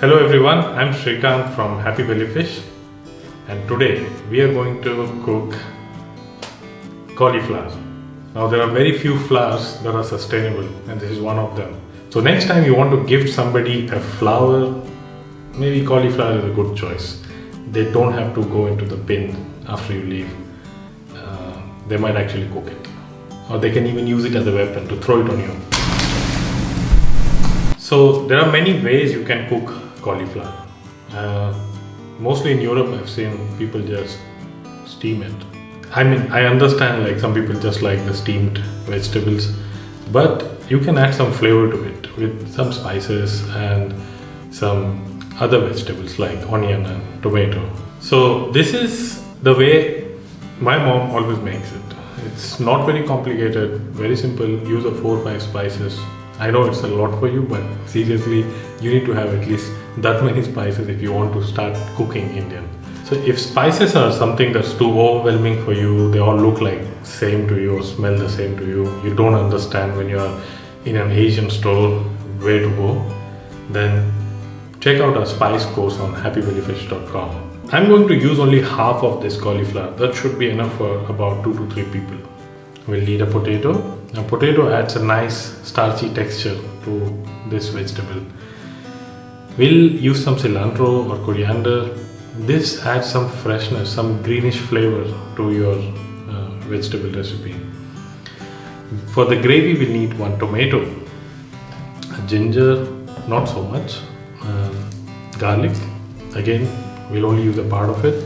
Hello everyone, I'm Srikant from Happy Belly Fish, and today we are going to cook cauliflower. Now there are very few flowers that are sustainable and this is one of them. So next time you want to gift somebody a flower, maybe cauliflower is a good choice. They don't have to go into the bin after you leave. They might actually cook it. Or they can even use it as a weapon to throw it on you. So there are many ways you can cook cauliflower. Mostly in Europe I've seen people just steam it. I mean, I understand like some people just like the steamed vegetables, but you can add some flavor to it with some spices and some other vegetables like onion and tomato. So this is the way my mom always makes it. It's not very complicated, very simple, use of 4 or 5 spices. I know it's a lot for you, but seriously, you need to have at least that many spices if you want to start cooking Indian. So if spices are something that's too overwhelming for you, they all look like same to you, smell the same to you, you don't understand when you're in an Asian store where to go, then check out our spice course on happybellyfish.com. I'm going to use only half of this cauliflower. That should be enough for about 2 to 3 people. We'll need a potato. A potato adds a nice starchy texture to this vegetable. We'll use some cilantro or coriander. This adds some freshness, some greenish flavor to your vegetable recipe. For the gravy, we'll need 1 tomato, a ginger, not so much, garlic, again we'll only use a part of it,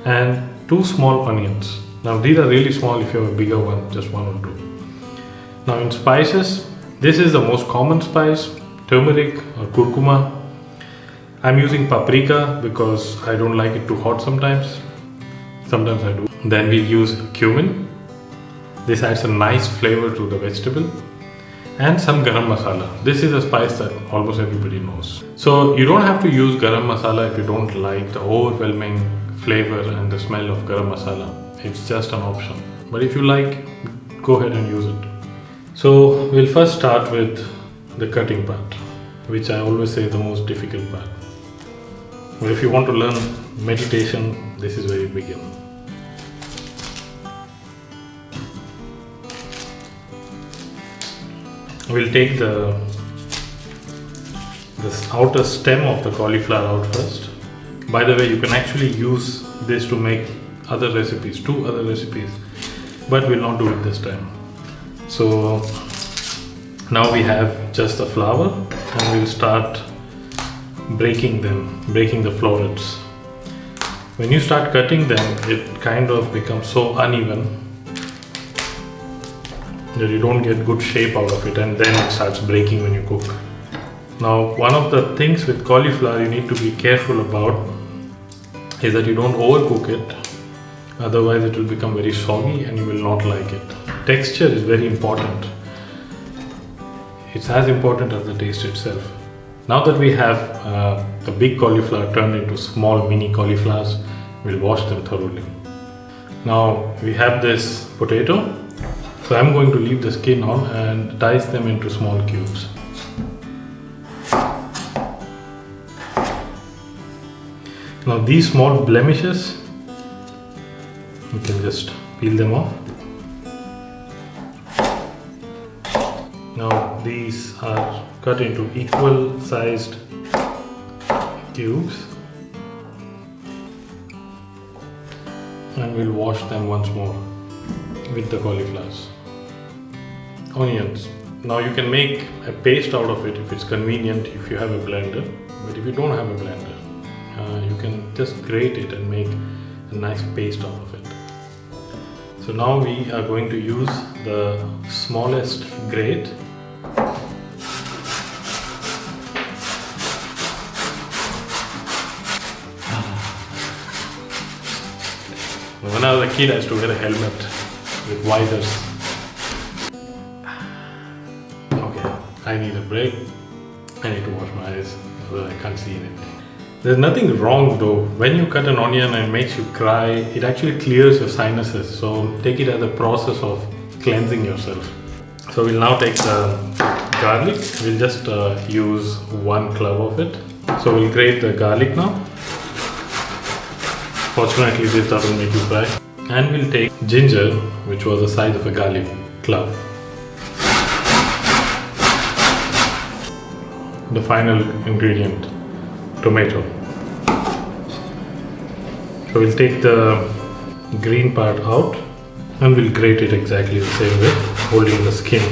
and 2 small onions. Now these are really small. If you have a bigger one, just 1 or 2. Now in spices, this is the most common spice, turmeric or curcuma. I'm using paprika because I don't like it too hot sometimes. Sometimes I do. Then we'll use cumin. This adds a nice flavor to the vegetable. And some garam masala. This is a spice that almost everybody knows. So you don't have to use garam masala if you don't like the overwhelming flavor and the smell of garam masala. It's just an option. But if you like, go ahead and use it. So we'll first start with the cutting part, which I always say is the most difficult part. But if you want to learn meditation, this is where you begin. We'll take the outer stem of the cauliflower out first. By the way, you can actually use this to make other recipes, 2 other recipes, but we'll not do it this time. So now we have just the flower and we'll start breaking the florets. When you start cutting them, it kind of becomes so uneven that you don't get good shape out of it, and then it starts breaking when you cook. Now one of the things with cauliflower you need to be careful about is that you don't overcook it, otherwise it will become very soggy and you will not like it. Texture is very important. It's as important as the taste itself. Now that we have the big cauliflower turned into small mini cauliflowers, we'll wash them thoroughly. Now we have this potato. So I'm going to leave the skin on and dice them into small cubes. Now these small blemishes, you can just peel them off. Now these are cut into equal sized cubes and we'll wash them once more with the cauliflowers. Onions. Now you can make a paste out of it if it's convenient, if you have a blender, but if you don't have a blender, you can just grate it and make a nice paste out of it. So now we are going to use the smallest grate. When I was a kid, I used to wear a helmet with visors. Okay, I need a break. I need to wash my eyes so that I can't see anything. There's nothing wrong though. When you cut an onion and it makes you cry, it actually clears your sinuses. So take it as a process of cleansing yourself. So we'll now take the garlic. We'll just use 1 clove of it. So we'll grate the garlic now. Fortunately, this doesn't make you cry. And we'll take ginger, which was the size of a garlic clove. The final ingredient, tomato. So we'll take the green part out and we'll grate it exactly the same way, holding the skin.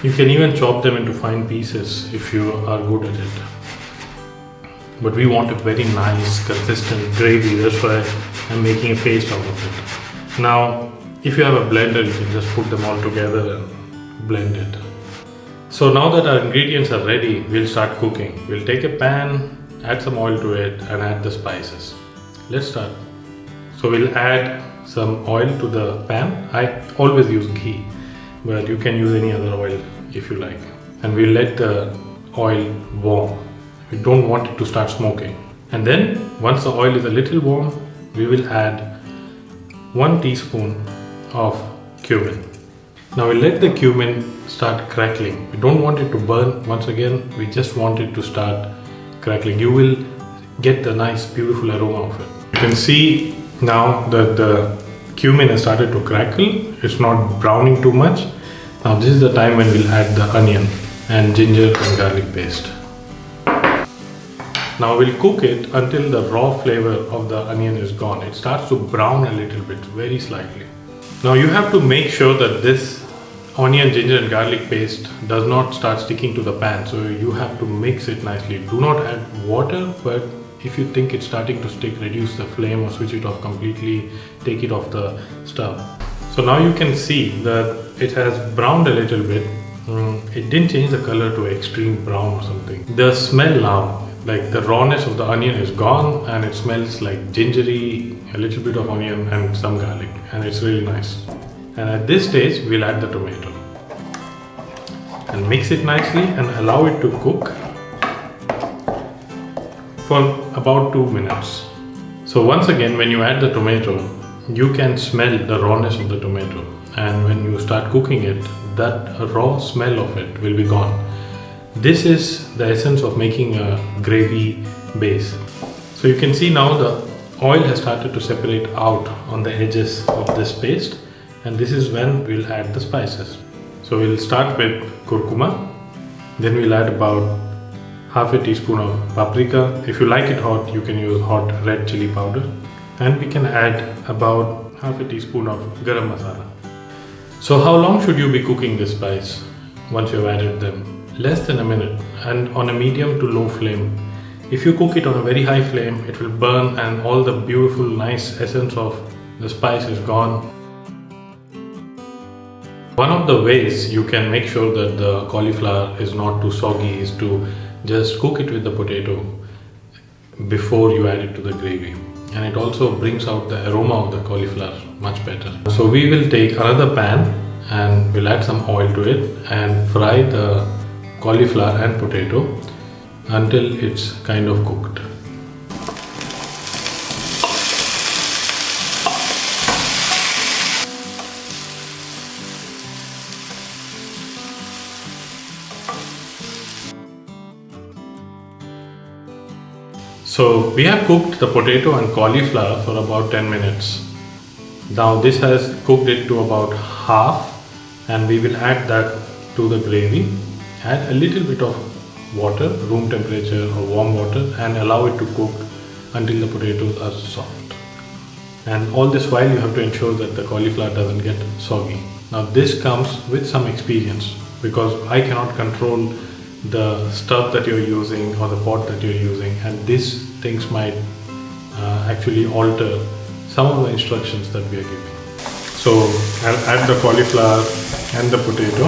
You can even chop them into fine pieces if you are good at it. But we want a very nice, consistent gravy, that's why I'm making a paste out of it. Now, if you have a blender, you can just put them all together and blend it. So now that our ingredients are ready, we'll start cooking. We'll take a pan, add some oil to it and add the spices. Let's start. So we'll add some oil to the pan. I always use ghee, but you can use any other oil if you like. And we'll let the oil warm. We don't want it to start smoking. And then once the oil is a little warm, we will add 1 teaspoon of cumin. Now we'll let the cumin start crackling. We don't want it to burn once again, we just want it to start crackling. You will get the nice beautiful aroma of it. You can see now that the cumin has started to crackle. It's not browning too much. Now this is the time when we'll add the onion and ginger and garlic paste. Now we'll cook it until the raw flavor of the onion is gone. It starts to brown a little bit, very slightly. Now you have to make sure that this onion, ginger and garlic paste does not start sticking to the pan. So you have to mix it nicely. Do not add water, but if you think it's starting to stick, reduce the flame or switch it off completely, take it off the stove. So now you can see that it has browned a little bit. It didn't change the color to extreme brown or something. The smell now, like the rawness of the onion is gone and it smells like gingery, a little bit of onion and some garlic, and it's really nice. And at this stage we'll add the tomato and mix it nicely and allow it to cook for about 2 minutes. So once again, when you add the tomato, you can smell the rawness of the tomato, and when you start cooking it, that raw smell of it will be gone. This is the essence of making a gravy base. So you can see now the oil has started to separate out on the edges of this paste, and this is when we'll add the spices. So we'll start with curcuma, then we'll add about half a teaspoon of paprika. If you like it hot, you can use hot red chili powder, and we can add about half a teaspoon of Garam Masala. So how long should you be cooking this spice once you've added them? Less than a minute, and on a medium to low flame. If you cook it on a very high flame, it will burn and all the beautiful nice essence of the spice is gone. One of the ways you can make sure that the cauliflower is not too soggy is to just cook it with the potato before you add it to the gravy, and it also brings out the aroma of the cauliflower much better. So we will take another pan and we'll add some oil to it and fry the cauliflower and potato until it's kind of cooked. So we have cooked the potato and cauliflower for about 10 minutes. Now this has cooked it to about half, and we will add that to the gravy. Add a little bit of water, room temperature or warm water, and allow it to cook until the potatoes are soft. And all this while you have to ensure that the cauliflower doesn't get soggy. Now this comes with some experience, because I cannot control the stuff that you're using or the pot that you're using, and these things might actually alter some of the instructions that we are giving. So I'll add the cauliflower and the potato.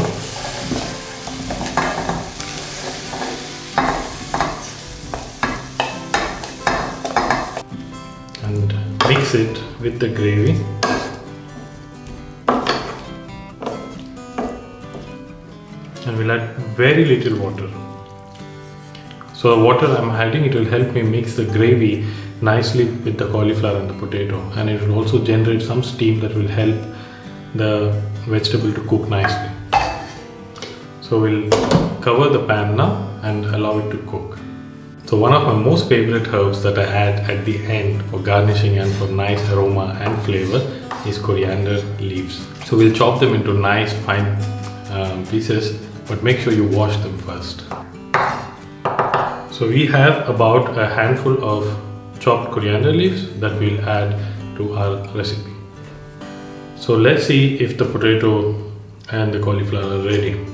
And mix it with the gravy. And we'll add very little water. So the water I'm adding, it will help me mix the gravy nicely with the cauliflower and the potato, and it will also generate some steam that will help the vegetable to cook nicely. So we'll cover the pan now and allow it to cook. So one of my most favorite herbs that I add at the end for garnishing and for nice aroma and flavor is coriander leaves. So we'll chop them into nice fine pieces, but make sure you wash them first. So we have about a handful of chopped coriander leaves that we'll add to our recipe. So let's see if the potato and the cauliflower are ready.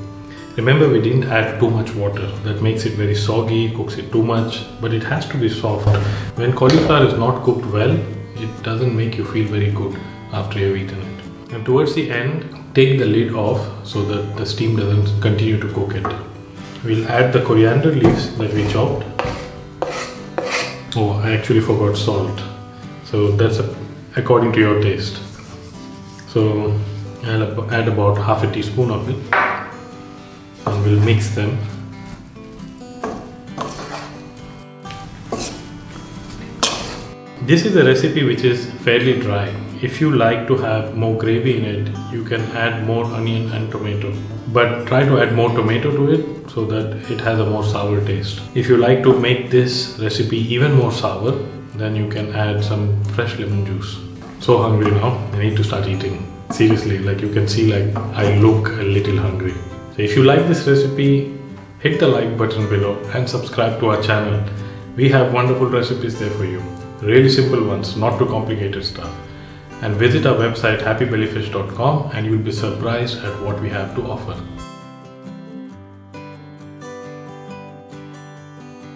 Remember, we didn't add too much water. That makes it very soggy, cooks it too much, but it has to be soft. When cauliflower is not cooked well, it doesn't make you feel very good after you've eaten it. And towards the end, take the lid off so that the steam doesn't continue to cook it. We'll add the coriander leaves that we chopped. Oh, I actually forgot salt. So that's according to your taste. So I'll add about half a teaspoon of it. And we'll mix them. This is a recipe which is fairly dry. If you like to have more gravy in it, you can add more onion and tomato. But try to add more tomato to it so that it has a more sour taste. If you like to make this recipe even more sour, then you can add some fresh lemon juice. So hungry now, I need to start eating. Seriously, like you can see, like I look a little hungry. So if you like this recipe, hit the like button below and subscribe to our channel. We have wonderful recipes there for you. Really simple ones, not too complicated stuff. And visit our website happybellyfish.com and you'll be surprised at what we have to offer.